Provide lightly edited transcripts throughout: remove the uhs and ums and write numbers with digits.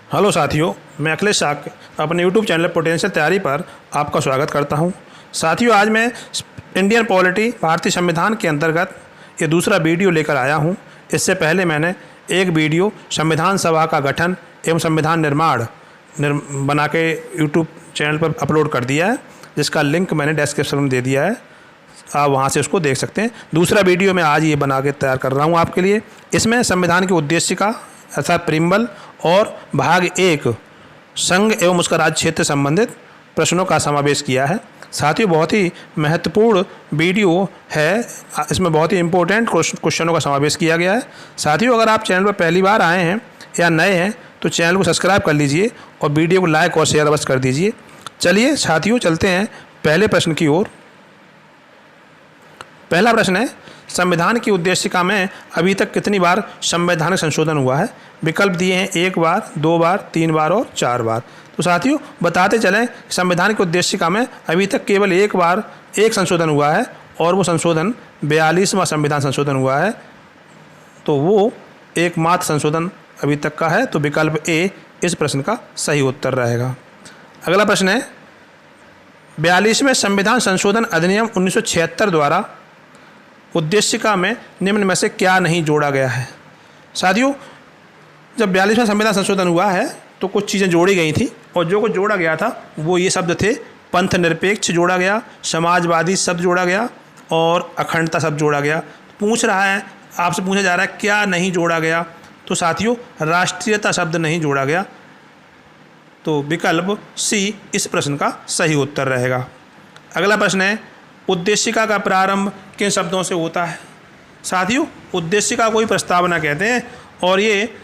Hello साथियों, मैं अखिलेश शाक अपने यूट्यूब चैनल पोटेंशियल तैयारी पर आपका स्वागत करता हूं। साथियों, आज मैं इंडियन पॉलिटी भारतीय संविधान के अंतर्गत ये दूसरा वीडियो लेकर आया हूं। इससे पहले मैंने एक वीडियो संविधान सभा का गठन एवं संविधान निर्माण बना के यूट्यूब चैनल पर अपलोड कर दिया है, जिसका लिंक मैंने डिस्क्रिप्शन में दे दिया है। आप वहाँ से उसको देख सकते हैं। दूसरा वीडियो मैं आज ये बना के तैयार कर रहा हूँ आपके लिए। इसमें संविधान के उद्देश्य का अर्थात प्रीम्बल और भाग 1 संघ एवं उसका राज्य क्षेत्र संबंधित प्रश्नों का समावेश किया है। साथ ही बहुत ही महत्वपूर्ण वीडियो है, इसमें बहुत ही इम्पोर्टेंट क्वेश्चनों का समावेश किया गया है। साथियों, अगर आप चैनल पर पहली बार आए हैं या नए हैं तो चैनल को सब्सक्राइब कर लीजिए और वीडियो को लाइक और शेयर अवश्य कर दीजिए। चलिए साथियों, चलते हैं पहले प्रश्न की ओर। पहला प्रश्न है, संविधान की उद्देशिका में अभी तक कितनी बार संवैधानिक संशोधन हुआ है? विकल्प दिए हैं 1 बार, 2 बार, 3 बार और 4 बार। तो साथियों, बताते चलें संविधान की उद्देशिका में अभी तक केवल 1 बार एक संशोधन हुआ है और वो संशोधन 42वां संविधान संशोधन हुआ है। तो वो एकमात्र संशोधन अभी तक का है। तो विकल्प ए इस प्रश्न का सही उत्तर रहेगा। अगला प्रश्न है, 42वें संविधान संशोधन अधिनियम 1976 द्वारा उद्देशिका में निम्न में से क्या नहीं जोड़ा गया है? साथियों, जब 42वां संविधान संशोधन हुआ है तो कुछ चीज़ें जोड़ी गई थी और जो कुछ जोड़ा गया था वो ये शब्द थे, पंथ निरपेक्ष जोड़ा गया, समाजवादी शब्द जोड़ा गया और अखंडता शब्द जोड़ा गया। पूछ रहा है, आपसे पूछा जा रहा है क्या नहीं जोड़ा गया? तो साथियों, राष्ट्रीयता शब्द नहीं जोड़ा गया। तो विकल्प सी इस प्रश्न का सही उत्तर रहेगा। अगला प्रश्न है, उद्देशिका का प्रारंभ किन शब्दों से होता है? साथियों, उद्देशिका को ही प्रस्तावना कहते हैं और ये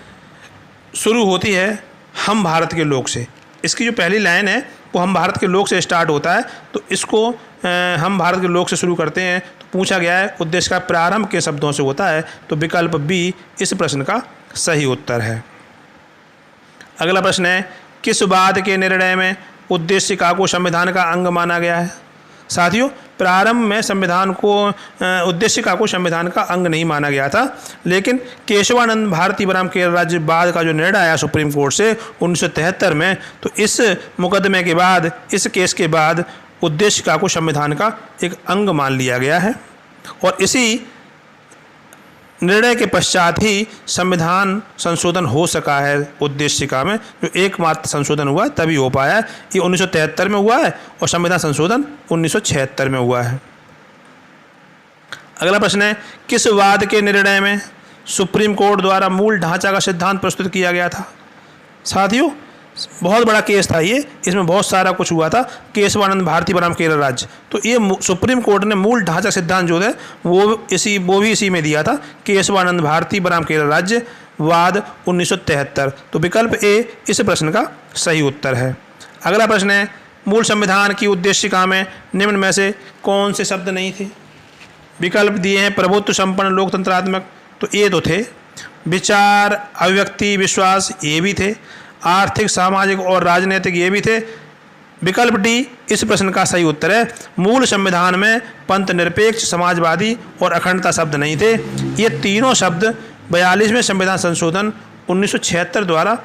शुरू होती है हम भारत के लोक से। इसकी जो पहली लाइन है वो हम भारत के लोक से स्टार्ट होता है। तो इसको हम भारत के लोक से शुरू करते हैं। तो पूछा गया है उद्देशिका प्रारंभ किन शब्दों से होता है? तो विकल्प बी इस प्रश्न का सही उत्तर है। अगला प्रश्न है, किस बात के निर्णय में उद्देशिका को संविधान का अंग माना गया है? साथियों, प्रारंभ में संविधान को उद्देशिका को संविधान का अंग नहीं माना गया था, लेकिन केशवानंद भारती बनाम केरल राज्य बाद का जो निर्णय आया सुप्रीम कोर्ट से 1973 में, तो इस मुकदमे के बाद, इस केस के बाद उद्देशिका को संविधान का एक अंग मान लिया गया है और इसी निर्णय के पश्चात ही संविधान संशोधन हो सका है। उद्देशिका में जो एकमात्र संशोधन हुआ है तभी हो पाया है। ये 1973 में हुआ है और संविधान संशोधन 1976 में हुआ है। अगला प्रश्न है, किस वाद के निर्णय में सुप्रीम कोर्ट द्वारा मूल ढांचा का सिद्धांत प्रस्तुत किया गया था? साथियों, बहुत बड़ा केस था ये, इसमें बहुत सारा कुछ हुआ था। केशवानंद भारती बनाम केरल राज्य, तो ये सुप्रीम कोर्ट ने मूल ढांचा सिद्धांत जो है वो भी इसी में दिया था, केशवानंद भारती बनाम केरल राज्य वाद 1973। तो विकल्प ए इस प्रश्न का सही उत्तर है। अगला प्रश्न है, मूल संविधान की उद्देशिका में निम्न में से कौन से शब्द नहीं थे? विकल्प दिए हैं प्रभुत्व संपन्न लोकतंत्रात्मक, तो ये तो थे। विचार, अभिव्यक्ति, विश्वास, ये भी थे। आर्थिक, सामाजिक और राजनीतिक, ये भी थे। विकल्प डी इस प्रश्न का सही उत्तर है। मूल संविधान में पंथ निरपेक्ष, समाजवादी और अखंडता शब्द नहीं थे। ये तीनों शब्द 42वें संविधान संशोधन 1976 द्वारा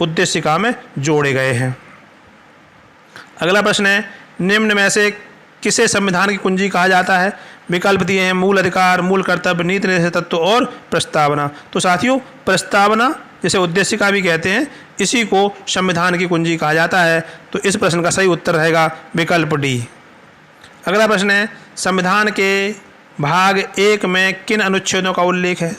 उद्देशिका में जोड़े गए हैं। अगला प्रश्न है, निम्न में से किसे संविधान की कुंजी कहा जाता है? विकल्प दिए हैं मूल अधिकार, मूल कर्तव्य, नीति निर्देशक तत्व और प्रस्तावना। तो साथियों, प्रस्तावना जिसे उद्देशिका भी कहते हैं, इसी को संविधान की कुंजी कहा जाता है। तो इस प्रश्न का सही उत्तर रहेगा विकल्प डी। अगला प्रश्न है, संविधान के भाग 1 में किन अनुच्छेदों का उल्लेख है?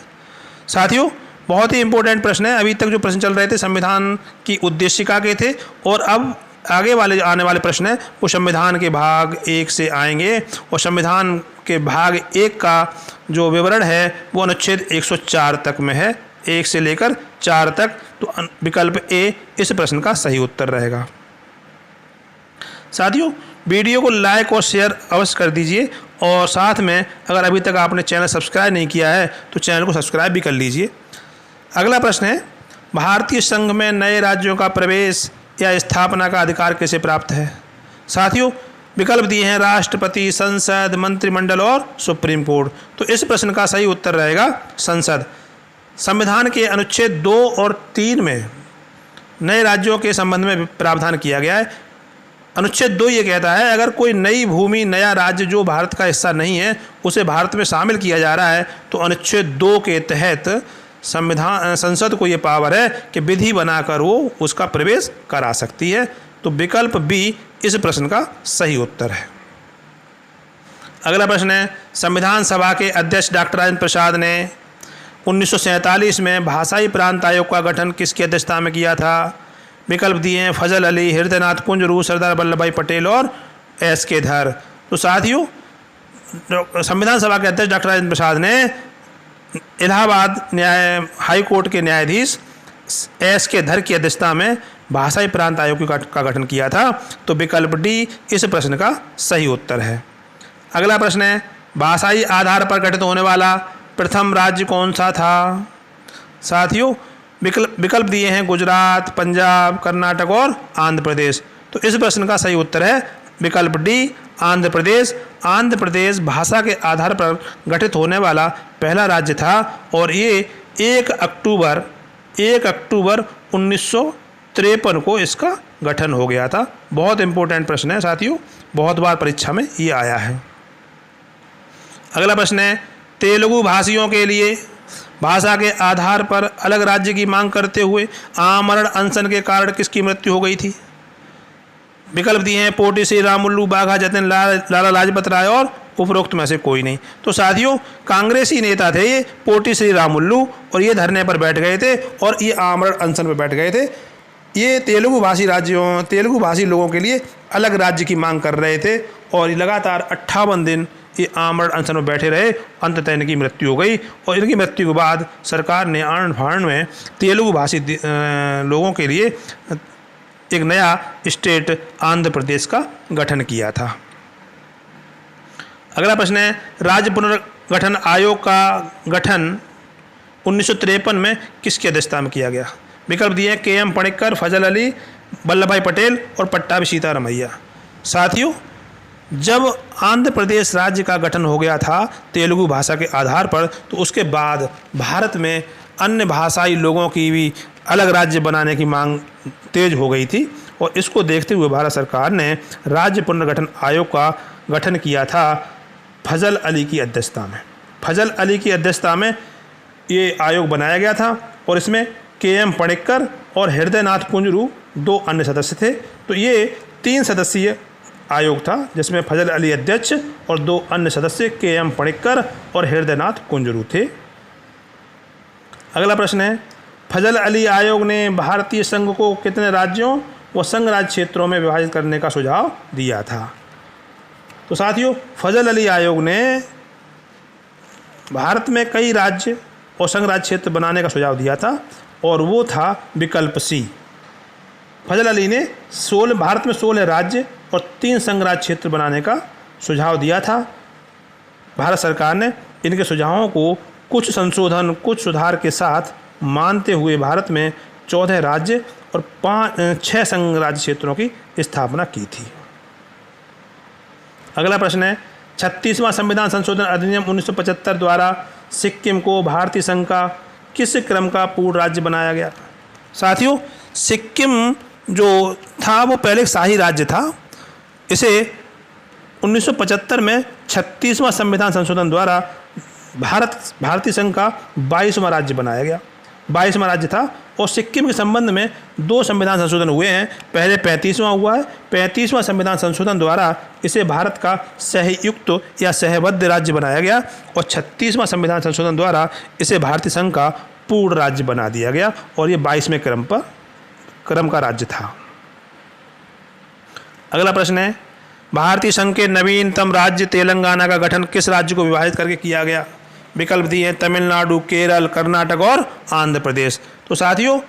साथियों, बहुत ही इंपॉर्टेंट प्रश्न है। अभी तक जो प्रश्न चल रहे थे संविधान की उद्देशिका के थे और अब आगे वाले आने वाले प्रश्न है वो संविधान के भाग 1 से आएंगे और संविधान के भाग 1 का जो विवरण है वो अनुच्छेद 104 तक में है, 1 से लेकर 4 तक। तो विकल्प ए इस प्रश्न का सही उत्तर रहेगा। साथियों, वीडियो को लाइक और शेयर अवश्य कर दीजिए और साथ में अगर अभी तक आपने चैनल सब्सक्राइब नहीं किया है तो चैनल को सब्सक्राइब भी कर लीजिए। अगला प्रश्न है, भारतीय संघ में नए राज्यों का प्रवेश या स्थापना का अधिकार कैसे प्राप्त है? साथियों, विकल्प दिए हैं राष्ट्रपति, संसद, मंत्रिमंडल और सुप्रीम कोर्ट। तो इस प्रश्न का सही उत्तर रहेगा संसद। संविधान के अनुच्छेद 2 और 3 में नए राज्यों के संबंध में प्रावधान किया गया है। अनुच्छेद 2 ये कहता है अगर कोई नई भूमि, नया राज्य जो भारत का हिस्सा नहीं है उसे भारत में शामिल किया जा रहा है तो अनुच्छेद 2 के तहत संसद को ये पावर है कि विधि बनाकर वो उसका प्रवेश करा सकती है। तो विकल्प बी इस प्रश्न का सही उत्तर है। अगला प्रश्न है, संविधान सभा के अध्यक्ष डॉक्टर राजेंद्र प्रसाद ने 1947 में भाषाई प्रांत आयोग का गठन किसकी अध्यक्षता में किया था? विकल्प दिए हैं फजल अली, हृदयनाथ कुंजरू, सरदार वल्लभ भाई पटेल और एस के धर। तो साथियों, संविधान सभा के अध्यक्ष डॉक्टर राजेंद्र प्रसाद ने इलाहाबाद हाई कोर्ट के न्यायाधीश एस के धर की अध्यक्षता में भाषाई प्रांत आयोग का गठन किया था। तो विकल्प डी इस प्रश्न का सही उत्तर है। अगला प्रश्न है, भाषाई आधार पर गठित होने वाला प्रथम राज्य कौन सा था? साथियों, विकल्प दिए हैं गुजरात, पंजाब, कर्नाटक और आंध्र प्रदेश। तो इस प्रश्न का सही उत्तर है विकल्प डी, आंध्र प्रदेश। आंध्र प्रदेश भाषा के आधार पर गठित होने वाला पहला राज्य था और ये 1 अक्टूबर 1953 को इसका गठन हो गया था। बहुत इंपॉर्टेंट प्रश्न है साथियों, बहुत बार परीक्षा में ये आया है। अगला प्रश्न है, तेलुगु भाषियों के लिए भाषा के आधार पर अलग राज्य की मांग करते हुए आमरण अनशन के कारण किसकी मृत्यु हो गई थी? विकल्प दिए हैं पोटी श्री रामुलु, बाघा जतिन, लाला लाजपत राय और उपरोक्त में से कोई नहीं। तो साथियों, कांग्रेसी नेता थे ये पोटी श्री रामुलु और ये धरने पर बैठ गए थे और ये आमरण अनशन पर बैठ गए थे। ये तेलुगु भाषी लोगों के लिए अलग राज्य की मांग कर रहे थे और लगातार 58 दिन ये आमरण अनशन में बैठे रहे। अंततः इनकी मृत्यु हो गई और इनकी मृत्यु के बाद सरकार ने आनंद फानंद में तेलुगु भाषी लोगों के लिए एक नया स्टेट आंध्र प्रदेश का गठन किया था। अगला प्रश्न है, राज्य पुनर्गठन आयोग का गठन 1953 में किसकी अध्यक्षता में किया गया? विकल्प दिए के एम पणिक्कर, फजल अली, वल्लभ भाई पटेल और पट्टाभी सीतारमैया। साथियों, जब आंध्र प्रदेश राज्य का गठन हो गया था तेलुगु भाषा के आधार पर, तो उसके बाद भारत में अन्य भाषाई लोगों की भी अलग राज्य बनाने की मांग तेज हो गई थी और इसको देखते हुए भारत सरकार ने राज्य पुनर्गठन आयोग का गठन किया था फजल अली की अध्यक्षता में। फजल अली की अध्यक्षता में ये आयोग बनाया गया था और इसमें के एम पणिक्कर और हृदयनाथ कुंजरू 2 अन्य सदस्य थे। तो ये 3 सदस्यीय आयोग था जिसमें फजल अली अध्यक्ष और 2 अन्य सदस्य के एम पणिक्कर और हृदयनाथ कुंजरू थे। अगला प्रश्न है, फजल अली आयोग ने भारतीय संघ को कितने राज्यों व संघ राज्य क्षेत्रों में विभाजित करने का सुझाव दिया था? तो साथियों, फजल अली आयोग ने भारत में कई राज्य और संघ राज्य क्षेत्र बनाने का सुझाव दिया था और वो था विकल्प सी। फजल अली ने भारत में 16 राज्य और 3 संघ राज्य क्षेत्र बनाने का सुझाव दिया था। भारत सरकार ने इनके सुझावों को कुछ संशोधन, कुछ सुधार के साथ मानते हुए भारत में 14 राज्य और 6 संघ राज्य क्षेत्रों की स्थापना की थी। अगला प्रश्न है, 36वां संविधान संशोधन अधिनियम 1975 द्वारा सिक्किम को भारतीय संघ का किस क्रम का पूर्ण राज्य बनाया गया? साथियों, सिक्किम जो था वो पहले एक शाही राज्य था। इसे 1975 में 36वां संविधान संशोधन द्वारा भारतीय संघ का 22वां राज्य बनाया गया। 22वां राज्य था और सिक्किम के संबंध में 2 संविधान संशोधन हुए हैं। पहले 35वां हुआ है। 35वां संविधान संशोधन द्वारा इसे भारत का सहयुक्त या सहबद्ध राज्य बनाया गया और 36वां संविधान संशोधन द्वारा इसे भारतीय संघ का पूर्ण राज्य बना दिया गया और ये 22वें क्रम का राज्य था। अगला प्रश्न है, भारतीय संघ के नवीनतम राज्य तेलंगाना का गठन किस राज्य को विभाजित करके किया गया? विकल्प दिए हैं तमिलनाडु, केरल, कर्नाटक और आंध्र प्रदेश। तो साथियों,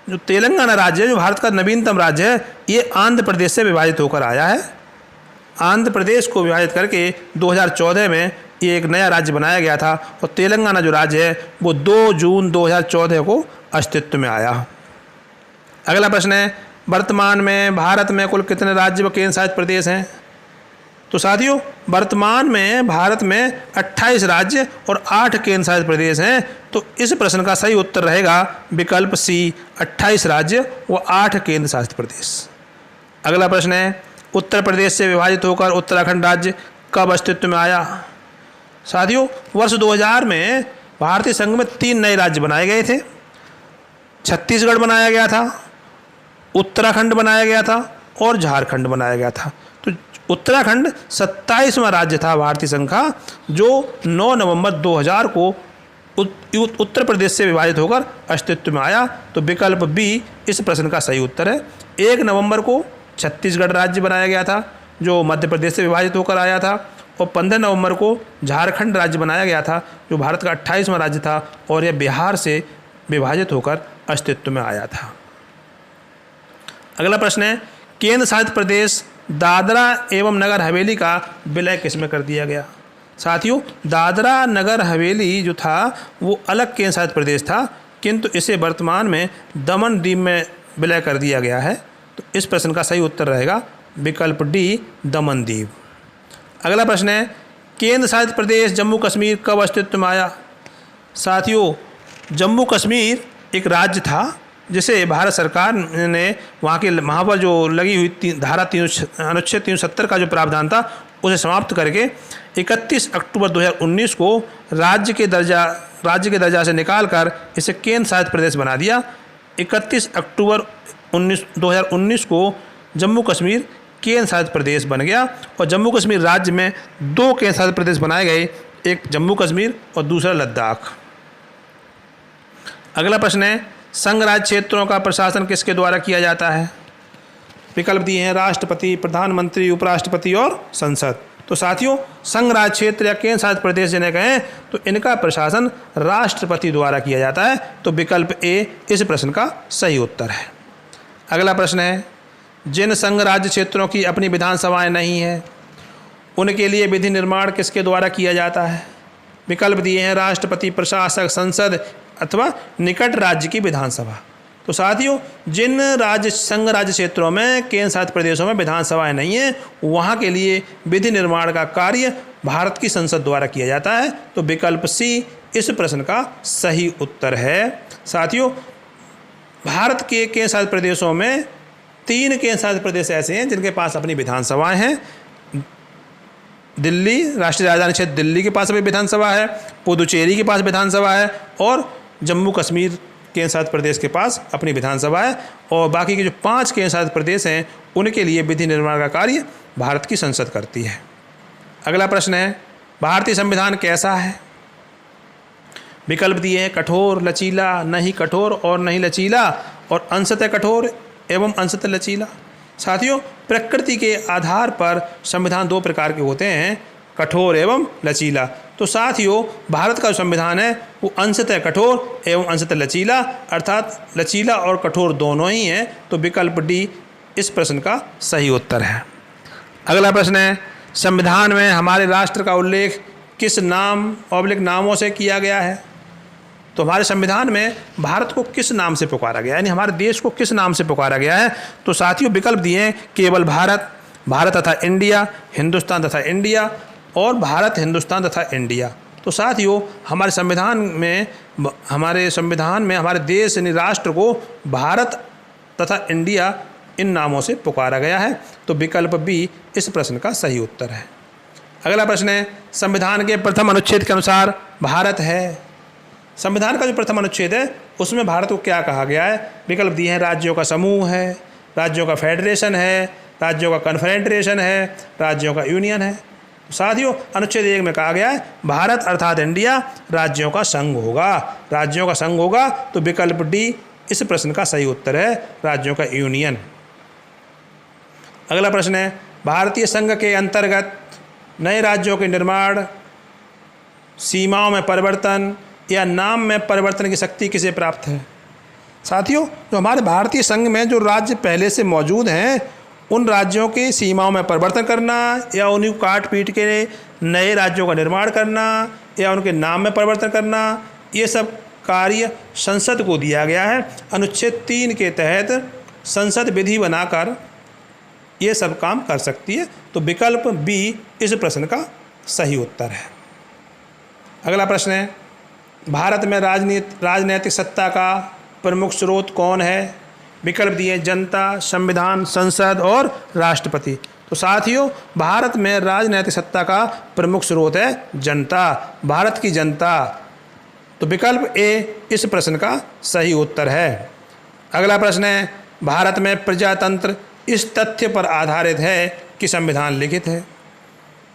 जो तेलंगाना राज्य है, जो भारत का नवीनतम राज्य है, ये आंध्र प्रदेश से विभाजित होकर आया है। आंध्र प्रदेश को विभाजित करके 2014 में ये एक नया राज्य बनाया गया था और तेलंगाना जो राज्य है वो 2 जून 2014 को अस्तित्व में आया। अगला प्रश्न है, वर्तमान में भारत में कुल कितने राज्य व केंद्र शासित प्रदेश हैं? तो साथियों वर्तमान में भारत में 28 राज्य और 8 केंद्र शासित प्रदेश हैं। तो इस प्रश्न का सही उत्तर रहेगा विकल्प सी, 28 राज्य व 8 केंद्र शासित प्रदेश। अगला प्रश्न है, उत्तर प्रदेश से विभाजित होकर उत्तराखंड राज्य कब अस्तित्व में आया? साथियों वर्ष 2000 में भारतीय संघ में 3 नए राज्य बनाए गए थे। छत्तीसगढ़ बनाया गया था, उत्तराखंड बनाया गया था और झारखंड बनाया गया था। तो उत्तराखंड 27वां राज्य था भारतीय संघ का, जो 9 नवंबर 2000 को उत्तर प्रदेश से विभाजित होकर अस्तित्व में आया। तो विकल्प बी इस प्रश्न का सही उत्तर है। 1 नवंबर को छत्तीसगढ़ राज्य बनाया गया था, जो मध्य प्रदेश से विभाजित होकर आया था, और 15 नवंबर को झारखंड राज्य बनाया गया था, जो भारत का 28वां राज्य था और यह बिहार से विभाजित होकर अस्तित्व में आया था। अगला प्रश्न है, केंद्र शासित प्रदेश दादरा एवं नगर हवेली का विलय किसमें कर दिया गया? साथियों दादरा नगर हवेली जो था वो अलग केंद्र शासित प्रदेश था, किंतु इसे वर्तमान में दमन दीव में विलय कर दिया गया है। तो इस प्रश्न का सही उत्तर रहेगा विकल्प डी, दमन दीव। अगला प्रश्न है, केंद्र शासित प्रदेश जम्मू कश्मीर कब अस्तित्व में आया? साथियों जम्मू कश्मीर एक राज्य था जिसे भारत सरकार ने वहाँ पर जो लगी हुई धारा अनुच्छेद 370 का जो प्रावधान था उसे समाप्त करके 31 अक्टूबर 2019 को राज्य के दर्जा से निकालकर इसे केंद्र शासित प्रदेश बना दिया। 31 अक्टूबर 2019 को जम्मू कश्मीर केंद्र शासित प्रदेश बन गया और जम्मू कश्मीर राज्य में 2 केंद्र शासित प्रदेश बनाए गए, एक जम्मू कश्मीर और दूसरा लद्दाख। अगला प्रश्न है, संघ राज्य क्षेत्रों का प्रशासन किसके द्वारा किया जाता है? विकल्प दिए हैं राष्ट्रपति, प्रधानमंत्री, उपराष्ट्रपति और संसद। तो साथियों संघ राज्य क्षेत्र या केंद्र शासित प्रदेश जिन्हें कहें तो इनका प्रशासन राष्ट्रपति द्वारा किया जाता है। तो विकल्प ए इस प्रश्न का सही उत्तर है। अगला प्रश्न है, जिन संघ राज्य क्षेत्रों की अपनी विधानसभाएं नहीं हैं उनके लिए विधि निर्माण किसके द्वारा किया जाता है? विकल्प दिए हैं राष्ट्रपति, प्रशासक, संसद अथवा निकट राज्य की विधानसभा। तो साथियों जिन संघ राज्य क्षेत्रों में केंद्र शासित प्रदेशों में विधानसभाएं नहीं हैं वहाँ के लिए विधि निर्माण का कार्य भारत की संसद द्वारा किया जाता है। तो विकल्प सी इस प्रश्न का सही उत्तर है। साथियों भारत के केंद्र शासित प्रदेशों में 3 केंद्र शासित प्रदेश ऐसे हैं जिनके पास अपनी विधानसभाएं हैं। दिल्ली, राष्ट्रीय राजधानी क्षेत्र दिल्ली के पास अपनी विधानसभा है, पुदुचेरी के पास विधानसभा है और जम्मू कश्मीर केंद्र शासित प्रदेश के पास अपनी विधानसभा है। और बाकी के जो 5 केंद्र शासित प्रदेश हैं उनके लिए विधि निर्माण का कार्य भारत की संसद करती है। अगला प्रश्न है, भारतीय संविधान कैसा है? विकल्प दिए हैं कठोर, लचीला, नहीं कठोर और नहीं लचीला और अंशतः कठोर एवं अंशतः लचीला। साथियों प्रकृति के आधार पर संविधान 2 प्रकार के होते हैं, कठोर एवं लचीला। तो साथियों भारत का संविधान है वो अंशतः कठोर एवं अंशतः लचीला, अर्थात लचीला और कठोर दोनों ही हैं। तो विकल्प डी इस प्रश्न का सही उत्तर है। अगला प्रश्न है, संविधान में हमारे राष्ट्र का उल्लेख किस नामों से किया गया है? तो हमारे संविधान में भारत को किस नाम से पुकारा गया है, यानी हमारे देश को किस नाम से पुकारा गया है? तो साथियों विकल्प दिए हैं केवल भारत, भारत तथा इंडिया, हिंदुस्तान तथा इंडिया और भारत, हिंदुस्तान तथा इंडिया। तो साथियों हमारे संविधान में हमारे देश यानी राष्ट्र को भारत तथा इंडिया इन नामों से पुकारा गया है। तो विकल्प बी इस प्रश्न का सही उत्तर है। अगला प्रश्न है, संविधान के प्रथम अनुच्छेद के अनुसार भारत है। संविधान का जो प्रथम अनुच्छेद है उसमें भारत को क्या कहा गया है? विकल्प दिए हैं राज्यों का समूह है, राज्यों का फेडरेशन है, राज्यों का कन्फेडरेशन है, राज्यों का यूनियन है। साथियों अनुच्छेद 1 में कहा गया है भारत अर्थात इंडिया राज्यों का संघ होगा, राज्यों का संघ होगा। तो विकल्प डी इस प्रश्न का सही उत्तर है, राज्यों का यूनियन। अगला प्रश्न है, भारतीय संघ के अंतर्गत नए राज्यों के निर्माण, सीमाओं में परिवर्तन या नाम में परिवर्तन की शक्ति किसे प्राप्त है? साथियों जो हमारे भारतीय संघ में जो राज्य पहले से मौजूद हैं उन राज्यों की सीमाओं में परिवर्तन करना या उन्हीं को काट पीट के नए राज्यों का निर्माण करना या उनके नाम में परिवर्तन करना, ये सब कार्य संसद को दिया गया है। अनुच्छेद 3 के तहत संसद विधि बनाकर ये सब काम कर सकती है। तो विकल्प बी इस प्रश्न का सही उत्तर है। अगला प्रश्न है, भारत में राजनीतिक सत्ता का प्रमुख स्रोत कौन है? विकल्प दिए जनता, संविधान, संसद और राष्ट्रपति। तो साथियों, भारत में राजनीतिक सत्ता का प्रमुख स्रोत है जनता, भारत की जनता। तो विकल्प ए इस प्रश्न का सही उत्तर है। अगला प्रश्न है, भारत में प्रजातंत्र इस तथ्य पर आधारित है कि संविधान लिखित है,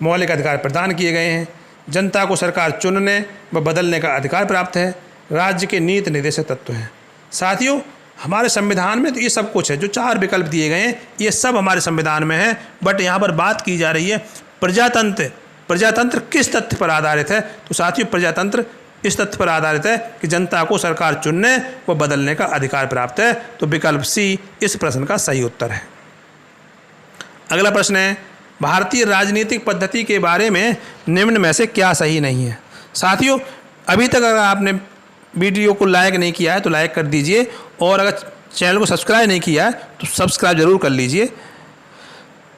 मौलिक अधिकार प्रदान किए गए हैं, जनता को सरकार चुनने व बदलने का अधिकार प्राप्त है, राज्य के नीति निर्देशक तत्व हैं। साथियों, हमारे संविधान में तो ये सब कुछ है, जो 4 विकल्प दिए गए हैं ये सब हमारे संविधान में है। बट यहाँ पर बात की जा रही है प्रजातंत्र किस तथ्य पर आधारित है? तो साथियों, प्रजातंत्र इस तथ्य पर आधारित है कि जनता को सरकार चुनने व बदलने का अधिकार प्राप्त है। तो विकल्प सी इस प्रश्न का सही उत्तर है। अगला प्रश्न है, भारतीय राजनीतिक पद्धति के बारे में निम्न में से क्या सही नहीं है? साथियों, अभी तक अगर आपने वीडियो को लाइक नहीं किया है तो लाइक कर दीजिए, और अगर चैनल को सब्सक्राइब नहीं किया है तो सब्सक्राइब जरूर कर लीजिए।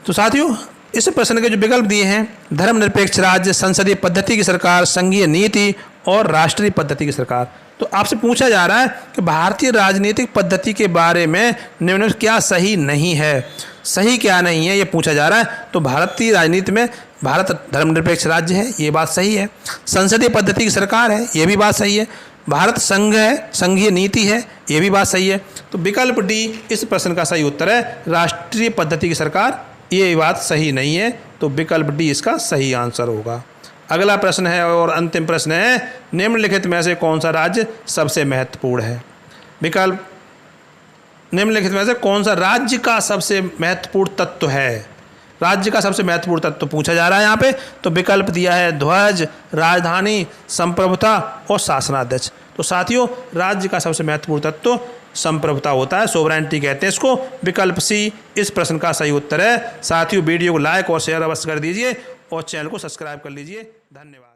तो साथियों, इस प्रश्न के जो विकल्प दिए हैं, धर्मनिरपेक्ष राज्य, संसदीय पद्धति की सरकार, संघीय नीति और राष्ट्रीय पद्धति की सरकार। तो आपसे पूछा जा रहा है कि भारतीय राजनीतिक पद्धति के बारे में निम्न में क्या सही नहीं है, सही क्या नहीं है, ये पूछा जा रहा है। तो भारतीय राजनीति में भारत धर्मनिरपेक्ष राज्य है, ये बात सही है। संसदीय पद्धति की सरकार है, ये भी बात सही है। भारत संघ है, संघीय नीति है, ये भी बात सही है। तो विकल्प डी इस प्रश्न का सही उत्तर है, राष्ट्रीय पद्धति की सरकार, ये बात सही नहीं है। तो विकल्प डी इसका सही आंसर होगा। अगला प्रश्न है और अंतिम प्रश्न है, निम्नलिखित में से कौन सा राज्य सबसे महत्वपूर्ण है? विकल्प, निम्नलिखित में से कौन सा राज्य का सबसे महत्वपूर्ण तत्व है? राज्य का सबसे महत्वपूर्ण तत्व पूछा जा रहा है यहाँ पे। तो विकल्प दिया है ध्वज, राजधानी, संप्रभुता और शासनाध्यक्ष। तो साथियों, राज्य का सबसे महत्वपूर्ण तत्व संप्रभुता होता है, सोवरेनिटी कहते हैं इसको। विकल्प सी इस प्रश्न का सही उत्तर है। साथियों, वीडियो को लाइक और शेयर अवश्य कर दीजिए और चैनल को सब्सक्राइब कर लीजिए। धन्यवाद।